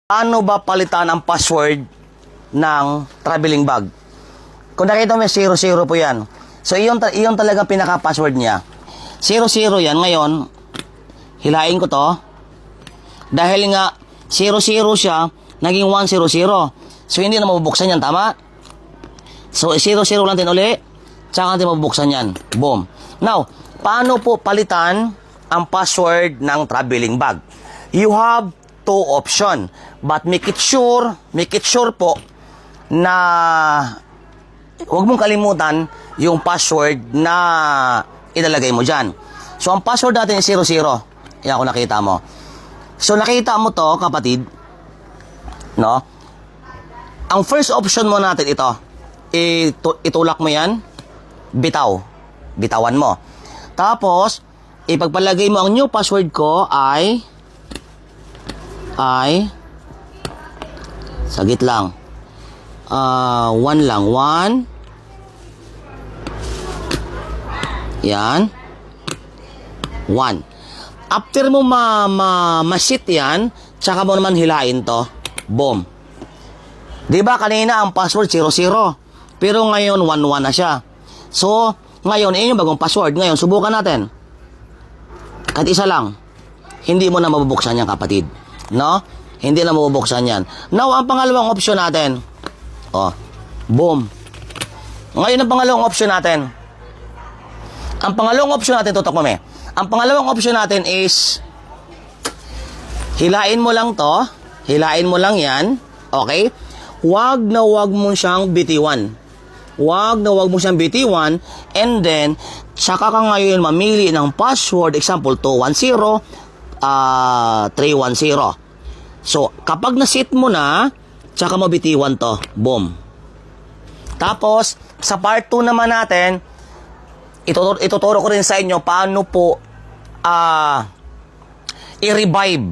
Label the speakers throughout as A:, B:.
A: Paano ba palitan ang password ng traveling bag? Kung nakita mo, 00 po yan. So, iyon talaga pinaka-password niya. 00 yan. Ngayon, hilain ko to. Dahil nga, 00 siya, naging 100. So, hindi na mabubuksan yan. Tama? So, 00 lang din uli. Tsaka natin mabubuksan yan. Boom. Now, paano po palitan ang password ng traveling bag? You have two option. But make it sure po na huwag mong kalimutan yung password na ilalagay mo dyan. So, ang password natin is 00. Yan kung nakita mo. So, nakita mo to, kapatid. No? Ang first option mo natin ito. Itulak mo yan. Bitaw. Bitawan mo. Tapos, ipagpalagay mo ang new password ko ay sagit lang. 1 lang. 1. Yan. 1. After mo ma-sit yan, tsaka mo naman hilain to. Boom. Diba kanina ang password 00. Pero ngayon 11 na siya. So, ngayon, yung bagong password. Ngayon, subukan natin. Kahit isa lang. Hindi mo na mabubuksan yan, kapatid. No? Hindi na mabubuksan yan. Now, ang pangalawang option natin. Boom. Ngayon, ang pangalawang option natin. Ang pangalawang option natin, tutok mo, me. Ang pangalawang option natin is hilain mo lang to. Hilain mo lang yan. Okay? Huwag na huwag mo siyang bitiwan. Huwag na huwag mo siyang bitiwan. And then, saka ka ngayon mamili ng password. Example, 210, 310. So, kapag na-set mo na, saka mo bitiwan to. Boom. Tapos, sa part 2 naman natin, ituturo ko rin sa inyo paano po i-revive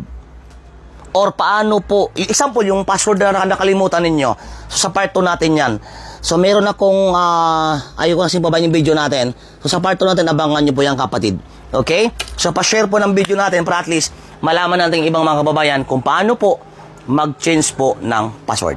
A: or paano po, example, yung password na nakalimutan ninyo. So, sa part 2 natin yan. So, meron akong, ayoko kasi babayin yung video natin. So, sa part 2 natin, abangan nyo po yan, kapatid. Okay? So, pa-share po ng video natin para at least malaman natin ibang mga kababayan kung paano po mag-change po ng password.